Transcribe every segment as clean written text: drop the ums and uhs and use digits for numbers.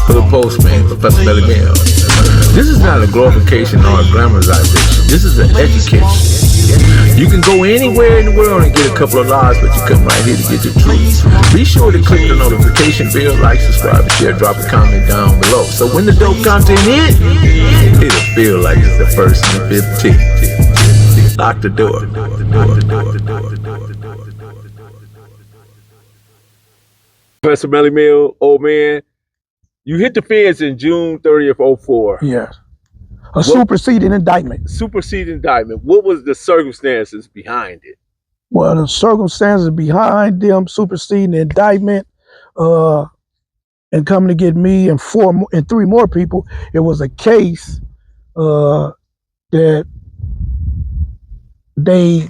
Dahoodpostman, Professor Melly Mill. This is not a glorification or a glamorization. This is an education. You can go anywhere in the world and get a couple of lies, but you come right here to get the truth. Be sure to click the notification bell, like, subscribe, and share. Drop a comment down below. So when the dope content hit, it'll feel like it's the first and the 15th. Lock the door. Professor Melly Mill, Oldman, you hit the feds in June 30th, 04. Yes. A superseding indictment. Superseding indictment. What was the circumstances behind it? Well, the circumstances behind them superseding the indictment and coming to get me and three more people, it was a case that they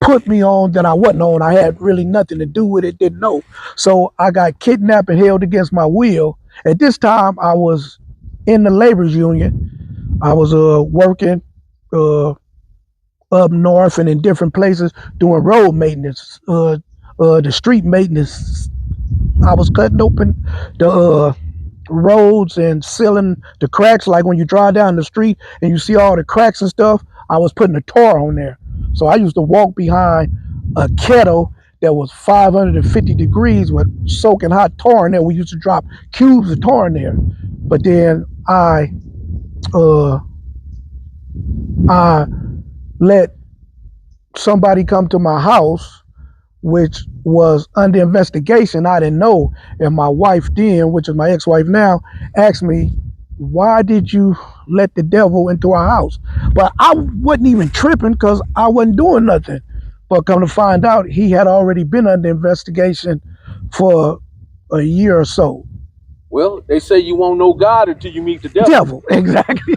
put me on that I wasn't on. I had really nothing to do with it, didn't know. So I got kidnapped and held against my will. At this time, I was in the laborers union. I was working up north and in different places doing road maintenance, the street maintenance. I was cutting open the roads and sealing the cracks. Like when you drive down the street and you see all the cracks and stuff, I was putting a tar on there. So I used to walk behind a kettle that was 550 degrees with soaking hot tar in there. We used to drop cubes of tar in there. But then I let somebody come to my house, which was under investigation. I didn't know. And my wife then, which is my ex-wife now, asked me, why did you let the devil into our house? But I wasn't even tripping because I wasn't doing nothing. But come to find out, he had already been under investigation for a year or so. Well, they say you won't know God until you meet the devil. Devil, exactly.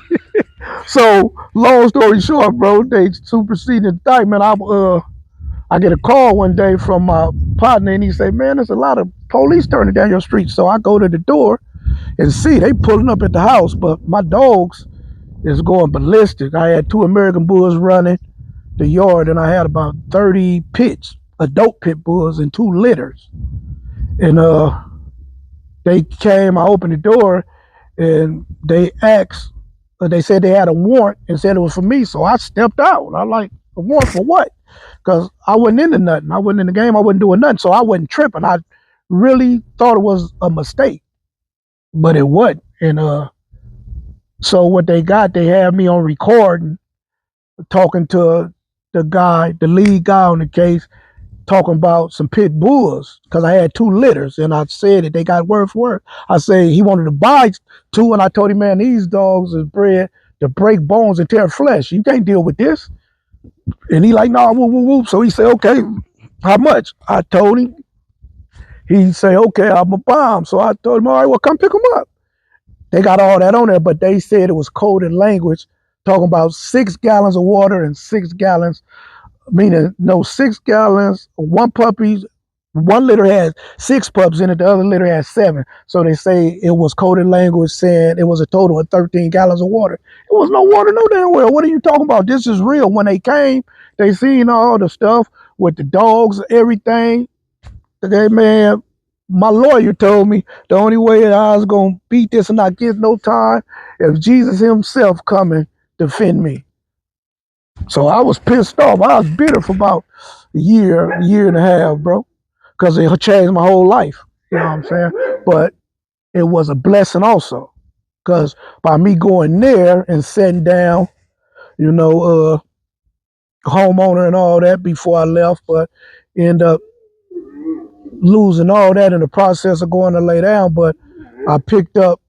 So, long story short, bro, they superseded indictment. I get a call one day from my partner, and he said, man, there's a lot of police turning down your street. So I go to the door and see they pulling up at the house, but my dogs is going ballistic. I had 2 American bulls running the yard, and I had about 30 pits, adult pit bulls, and 2 litters. And they came, I opened the door, and they asked, they said they had a warrant and said it was for me. So I stepped out. I like, a warrant for what? Because I wasn't into nothing. I wasn't in the game. I wasn't doing nothing. So I wasn't tripping. I really thought it was a mistake, but it wasn't. And so what they got, they had me on recording, talking to the guy, the lead guy on the case, talking about some pit bulls, because I had 2 litters, and I said that they got word for word. I say he wanted to buy 2, and I told him, man, these dogs is bred to break bones and tear flesh. You can't deal with this. And he like, no, whoop, whoop, whoop. So he said, okay, how much? I told him. He said, okay, I'm going to buy them. So I told him, all right, well, come pick them up. They got all that on there, but they said it was coded language, talking about 6 gallons of water and 6 gallons, meaning no 6 gallons, 1 puppy, 1 litter has 6 pups in it, the other litter has 7. So they say it was coded language saying it was a total of 13 gallons of water. It was no water, no damn well. What are you talking about? This is real. When they came, they seen all the stuff with the dogs, everything. Okay, man, my lawyer told me the only way that I was going to beat this and not get no time if Jesus himself come and defend me. So I was pissed off. I was bitter for about a year and a half, bro, because it changed my whole life. You know what I'm saying? But it was a blessing also, because by me going there and sitting down, you know, homeowner and all that before I left, but end up losing all that in the process of going to lay down. But I picked up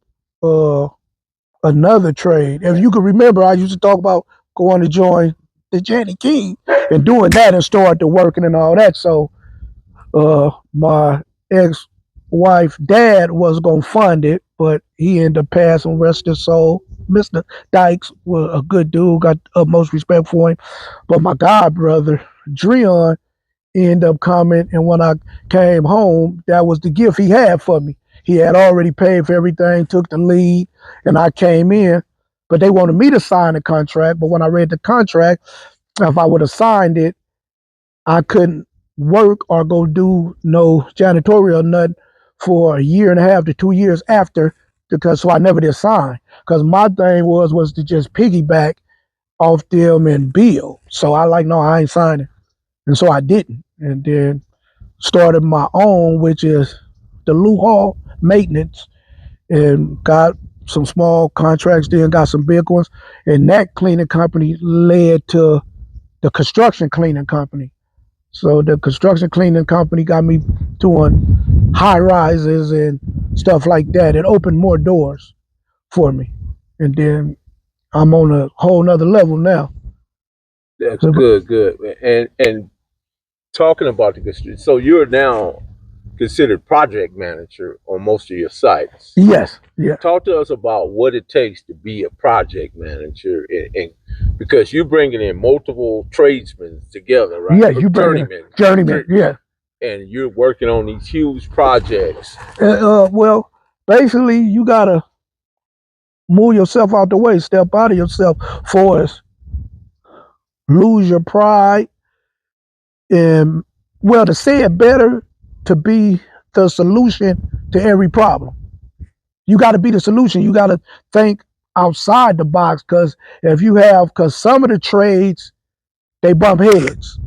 another trade. If you can remember, I used to talk about going to join the Janny King and doing that and start to working and all that. So my ex-wife dad was gonna fund it, but he ended up passing, rest his soul. Mr. Dykes was a good dude, got utmost respect for him. But my god brother, Dreon, ended up coming, and when I came home, that was the gift he had for me. He had already paid for everything, took the lead, and I came in. But they wanted me to sign the contract. But when I read the contract, if I would have signed it, I couldn't work or go do no janitorial or nothing for a year and a half to 2 years after, because so I never did sign. Because my thing was to just piggyback off them and bill. So I like, no, I ain't signing. And so I didn't. And then started my own, which is the Lou Hall maintenance, and got some small contracts, then got some big ones. And that cleaning company led to the construction cleaning company. So the construction cleaning company got me doing high rises and stuff like that. It opened more doors for me. And then I'm on a whole nother level now. That's So, good. And talking about the construction, so you're now considered project manager on most of your sites. yes, yeah. Talk to us about what it takes to be a project manager, and because you're bringing in multiple tradesmen together, right? Yeah, you bring it journeyman, yeah. And you're working on these huge projects. Well, basically, you gotta move yourself out the way, step out of yourself for us, lose your pride, and well, to say it better, to be the solution to every problem. You got to be the solution. You got to think outside the box, because some of the trades they bump heads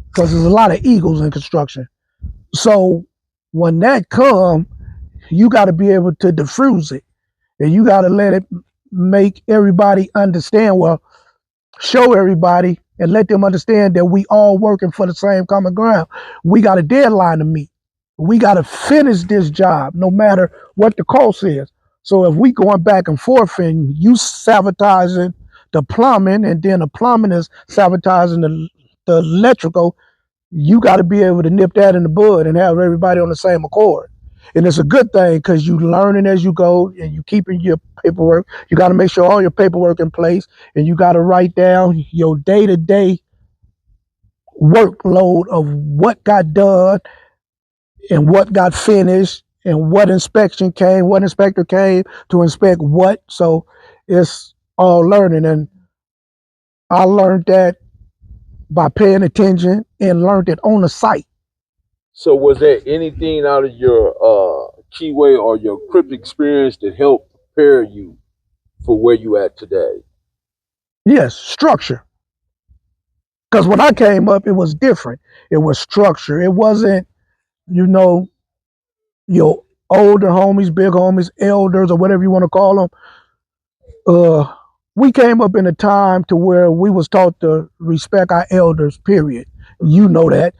because there's a lot of egos in construction. So when that come, you got to be able to diffuse it, and you got to let it make everybody understand. Well, show everybody and let them understand that we all working for the same common ground. We got a deadline to meet. We got to finish this job no matter what the cost is. So if we going back and forth and you sabotaging the plumbing, and then the plumbing is sabotaging the electrical, you got to be able to nip that in the bud and have everybody on the same accord. And it's a good thing because you learning as you go and you keeping your paperwork. You got to make sure all your paperwork in place, and you got to write down your day-to-day workload of what got done and what got finished and what inspector came to inspect what. So it's all learning, and I learned that by paying attention and learned it on the site. So, was there anything out of your Keyway or your crypt experience that helped prepare you for where you at today? Yes, structure. Because when I came up, it was different. It was structure. It wasn't, you know, your older homies, big homies, elders, or whatever you want to call them. We came up in a time to where we was taught to respect our elders. Period. You know that.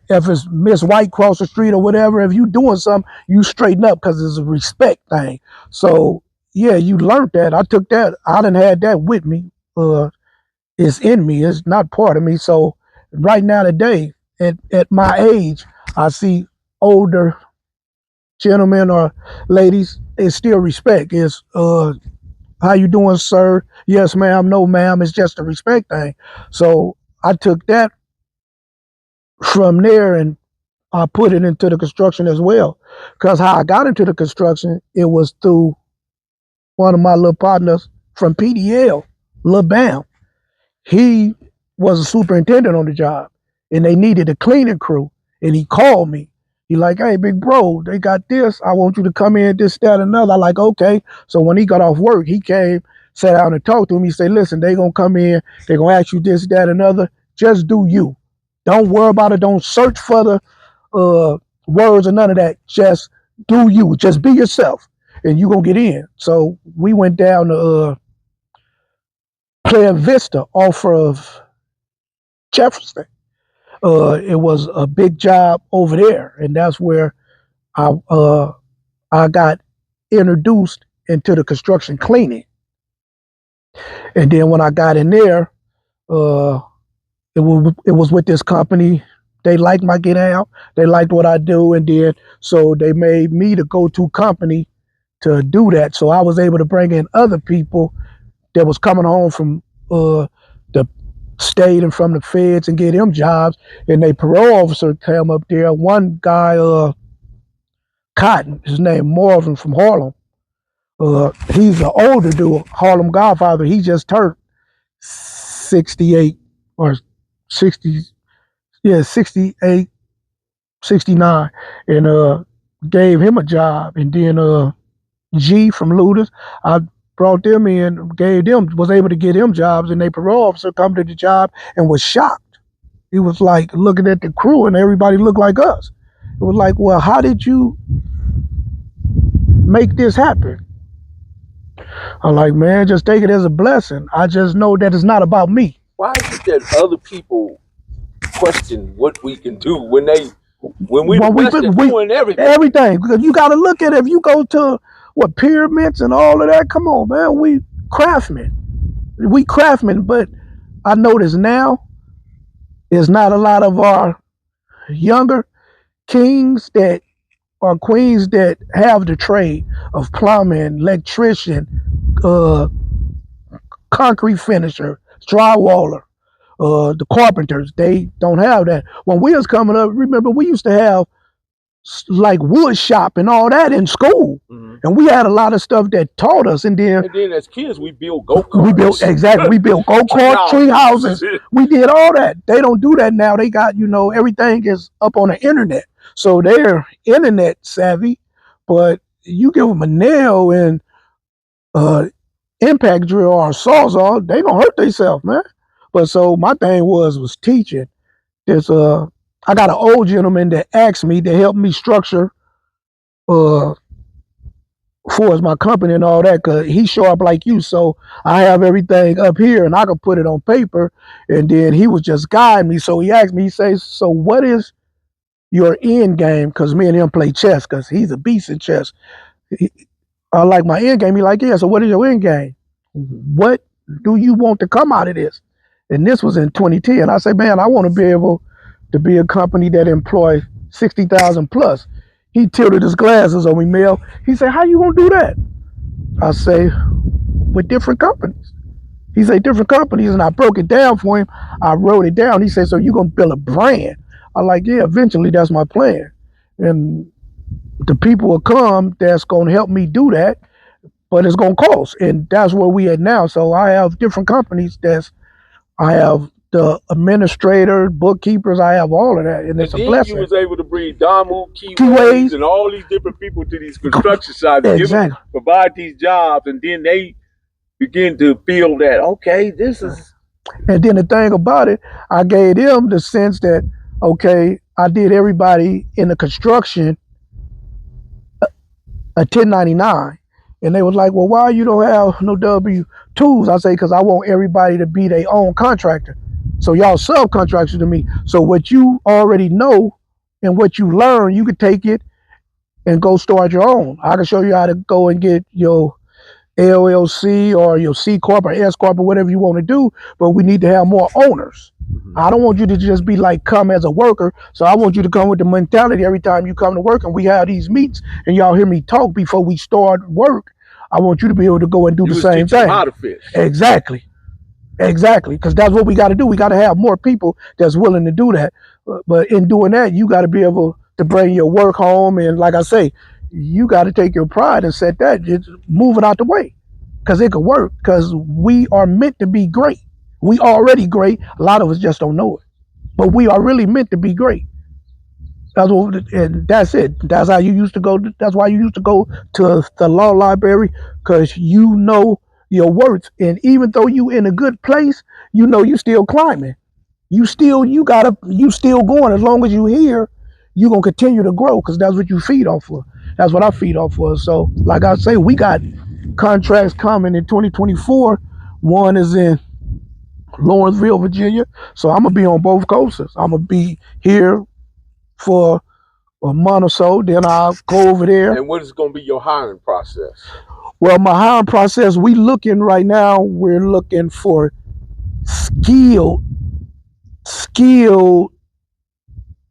If it's Miss White cross the street or whatever, if you doing something, you straighten up because it's a respect thing. So yeah, you learned that. I took that. I done had that with me. It's in me. It's not part of me. So right now today, at my age, I see older gentlemen or ladies. It's still respect. It's how you doing, sir? Yes, ma'am. No, ma'am. It's just a respect thing. So I took that from there and I put it into the construction as well. Because how I got into the construction, it was through one of my little partners from PDL, Lil Bam. He was a superintendent on the job, and they needed a cleaning crew. And he called me. He like, hey, big bro, they got this. I want you to come in, this, that, another. I like, okay. So when he got off work, he came, sat down and talked to him. He said, listen, they gonna come in, they gonna ask you this, that, another. Just do you. Don't worry about it. Don't search for the words or none of that. Just do you. Just be yourself, and you gonna get in. So we went down to Playa Vista off of Jefferson. It was a big job over there, and that's where I got introduced into the construction cleaning. And then when I got in there, uh, it was with this company. They liked my get out. They liked what I do, and then so they made me the go-to company to do that. So I was able to bring in other people that was coming home from the state and from the feds and get them jobs. And they parole officer came up there. One guy, Cotton, his name Marvin from Harlem. He's an older dude, Harlem Godfather. He just turned 68 or 60, yeah, 68, 69. And gave him a job, and then G from Looters, I brought them in, was able to get them jobs, and they parole officer come to the job and was shocked. He was like looking at the crew, and everybody looked like us. It was like, well, how did you make this happen? I'm like, man, just take it as a blessing. I just know that it's not about me. Why is it that other people question what we can do when we the best at doing everything? Everything. Because you got to look at it. If you go to pyramids and all of that, come on, man, we craftsmen. But I notice now there's not a lot of our younger kings that or queens that have the trade of plumbing, electrician, uh, concrete finisher, drywaller, the carpenters. They don't have that. When we was coming up, remember we used to have like wood shop and all that in school, and we had a lot of stuff that taught us. And then as kids, we built go-karts. We built go-kart, tree houses. We did all that. They don't do that now. They got, everything is up on the internet, so they're internet savvy. But you give them a nail and impact drill or a sawzall, they gonna hurt themselves, man. But so my thing was teaching. There's I got an old gentleman that asked me to help me structure for my company and all that, because he show up like you, so I have everything up here and I can put it on paper. And then he was just guiding me. So he asked me, he says, so what is your end game? Because me and him play chess, because he's a beast in chess. I like my end game. He like, yeah, so what is your end game? What do you want to come out of this? And this was in 2010. I said, man, I want to be able to be a company that employs 60,000 plus. He tilted his glasses on me, Mel. He said, how you going to do that? I say, with different companies. He said, different companies, and I broke it down for him. I wrote it down. He said, so you're going to build a brand? I'm like, yeah, eventually that's my plan. And the people will come that's going to help me do that, but it's going to cost. And that's where we at now. So I have different companies I have the administrator, bookkeepers, I have all of that, and it's a blessing. You was able to bring Damu, Keyways, and all these different people to these construction sites, exactly. Provide these jobs, and then they begin to feel that, okay, this is. And then the thing about it, I gave them the sense that, okay, I did everybody in the construction a 1099. And they was like, well, why you don't have no W-2s? I say, because I want everybody to be their own contractor. So y'all subcontractors to me. So what you already know and what you learn, you could take it and go start your own. I can show you how to go and get your LLC or your C Corp or S Corp or whatever you want to do, but we need to have more owners. I don't want you to just be like, come as a worker. So I want you to come with the mentality every time you come to work and we have these meets and y'all hear me talk before we start work. I want you to be able to go and do the same thing. How to fish. Exactly. Because that's what we got to do. We got to have more people that's willing to do that. But in doing that, you got to be able to bring your work home. And like I say, you got to take your pride and set that, just move it out the way. Because it could work. Because we are meant to be great. We already great. A lot of us just don't know it. But we are really meant to be great. And that's it. That's how you used to go. That's why you used to go to the law library, because you know your worth. And even though you in a good place, you know you still climbing. You still going. As long as you here, you gonna continue to grow, because that's what you feed off of. That's what I feed off of. So like I say, we got contracts coming in 2024. One is in Lawrenceville, Virginia. So I'm gonna be on both coasts. I'm gonna be here for a month or so, then I'll go over there. And what is going to be your hiring process? Well, my hiring process, we're looking for skilled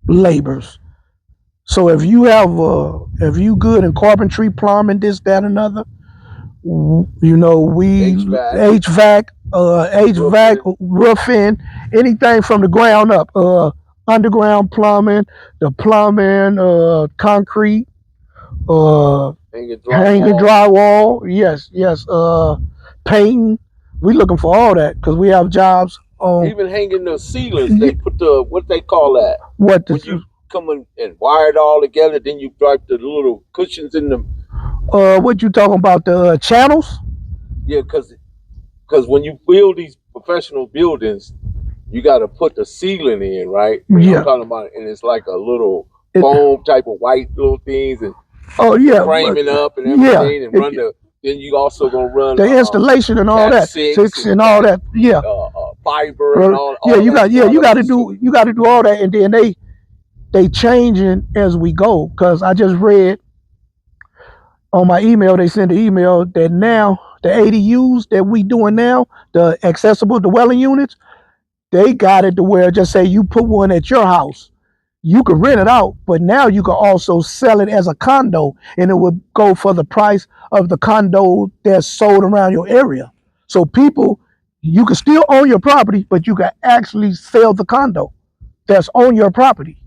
laborers. So if you good in carpentry, plumbing, this, that, another, we HVAC, roofing, anything from the ground up, underground plumbing, the plumbing, concrete, hanging drywall, yes, painting. We looking for all that, because we have jobs on. Even hanging the ceilings, they put what they call that. come in and wire it all together, then you drop the little cushions in them? What you talking about, the channels? Yeah, because when you build these professional buildings, you got to put the ceiling in, right? And Yeah. I'm talking about, and it's like a little foam type of white little things, and frame it up and everything, and run the. Then you also gonna run the installation and all that, six and all that. Yeah, fiber and all. Yeah, all you that, got you got to do all that, and then they changing as we go. Because I just read on my email, they sent an email that now the ADUs that we doing now, the accessible dwelling units, they got it to where just say you put one at your house, you could rent it out, but now you can also sell it as a condo, and it would go for the price of the condo that's sold around your area. So people, you can still own your property, but you can actually sell the condo that's on your property.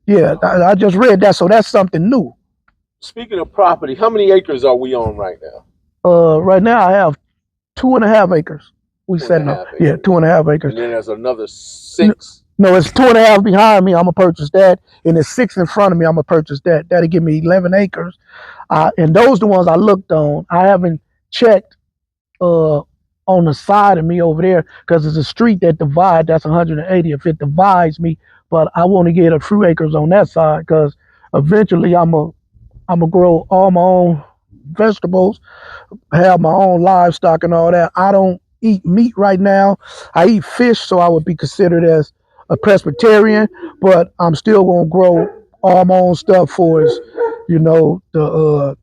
Yeah, I just read that, so that's something new. Speaking of property, how many acres are we on right now? Right now I have 2.5 acres. We setting up. Yeah, 2.5 acres. And then there's another 6. No, it's 2.5 behind me. I'm gonna purchase that, and it's 6 in front of me. I'm gonna purchase that. That'll give me 11 acres. And those the ones I looked on. I haven't checked on the side of me over there because it's a street that divides. That's 180 if it divides me. But I want to get a few acres on that side because eventually I'm gonna grow all my own vegetables, have my own livestock and all that. I don't eat meat right now. I eat fish, so I would be considered as a pescatarian, but I'm still gonna grow all my own stuff for us, the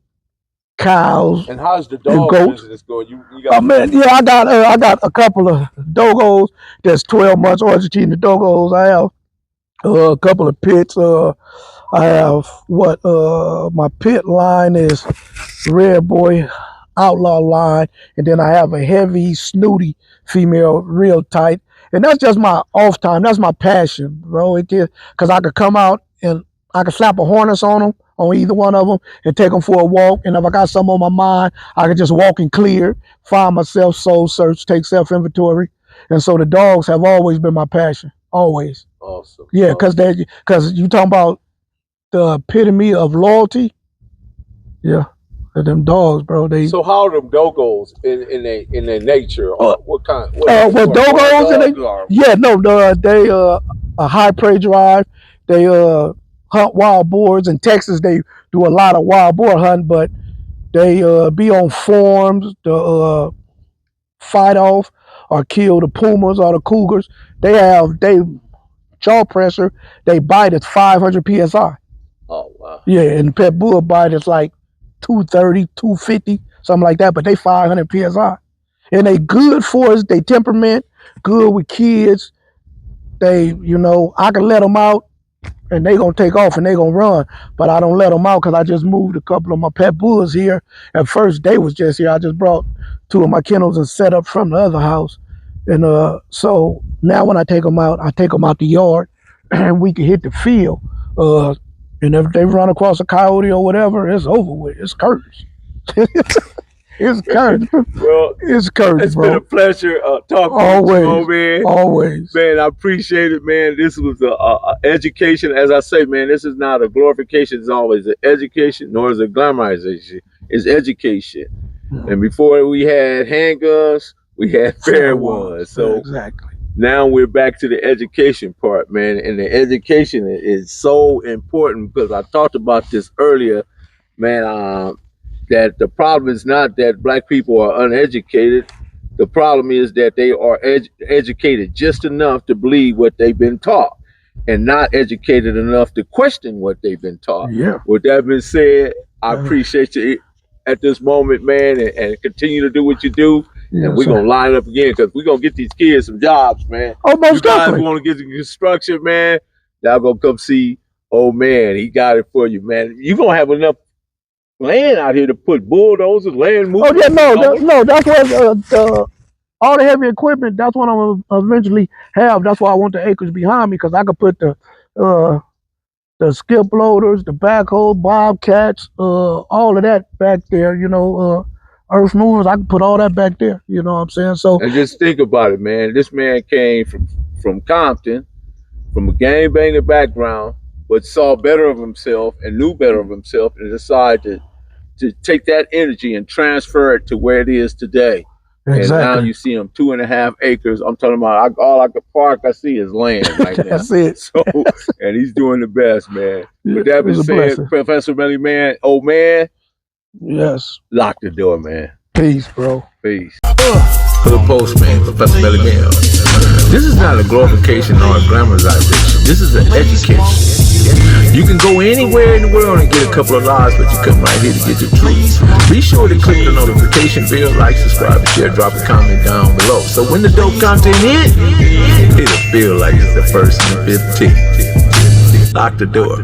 cows. And how's the dog business going? You got? Oh man, yeah, I got a couple of doggos that's 12 months Argentina doggos. I have a couple of pits. I have my pit line is Red Boy Outlaw line, and then I have a heavy snooty female, real tight, and that's just my off time. That's my passion, bro. It is because I could come out and I could slap a harness on them, on either one of them, and take them for a walk. And if I got something on my mind, I could just walk and clear, find myself, soul search, take self inventory, and so the dogs have always been my passion, always. Awesome. Yeah, because you talking about the epitome of loyalty. Yeah. Them dogs, bro. So how are them doggos in their nature? What kind? Doggos? Yeah, no, they a high prey drive. They hunt wild boars. In Texas, they do a lot of wild boar hunting, but they be on farms to fight off or kill the pumas or the cougars. They jaw pressure. They bite at 500 psi. Oh wow. Yeah, and the pet bull bite is like 230, 250, something like that, but they 500 psi. And they good for us. They temperament, good with kids. They, I can let them out and they gonna take off and they gonna run, but I don't let them out because I just moved a couple of my pet bulls here. At first, they was just here. I just brought 2 of my kennels and set up from the other house. And so now when I take them out the yard and we can hit the field. And if they run across a coyote or whatever, it's over with. It's curtains. It's curtains. Well, it's curtains, it's bro. Been a pleasure talking always, to you, man. Always. Man, I appreciate it, man. This was a education. As I say, man, this is not a glorification. It's always an education, nor is it glamorization. It's education. And before we had handguns, we had fair ones. So exactly. Now we're back to the education part, man. And the education is so important because I talked about this earlier, man, that the problem is not that black people are uneducated. The problem is that they are educated just enough to believe what they've been taught and not educated enough to question what they've been taught. Yeah. With that being said, I appreciate you at this moment, man, and continue to do what you do. Yeah, and we're going to line up again because we're going to get these kids some jobs, man. Oh, most definitely. You guys want to get to construction, man, y'all going to come see old man. He got it for you, man. You're going to have enough land out here to put bulldozers, land movers. Oh, yeah, no, that's what all the heavy equipment, that's what I'm going to eventually have. That's why I want the acres behind me because I could put the skip loaders, the backhoe, bobcats, all of that back there, earth movers. I can put all that back there. You know what I'm saying? So, and just think about it, man. This man came from Compton, from a gangbanging background, but saw better of himself and knew better of himself and decided to take that energy and transfer it to where it is today. And now Exactly. you see him 2.5 acres. I'm talking about all I could park I see is land right now. That's it. So, and he's doing the best, man. With that being It's a said, blessing. Professor Melly Man, old man, Yes. lock the door, man. Peace, bro. Peace. For the postman, Professor Melly Man. This is not a glorification or a glamorization. This is an education. You can go anywhere in the world and get a couple of lies, but you come right here to get the truth. Be sure to click the notification bell, like, subscribe, share, drop a comment down below. So when the dope content hits, it'll feel like it's the first and the 15th. Lock the door.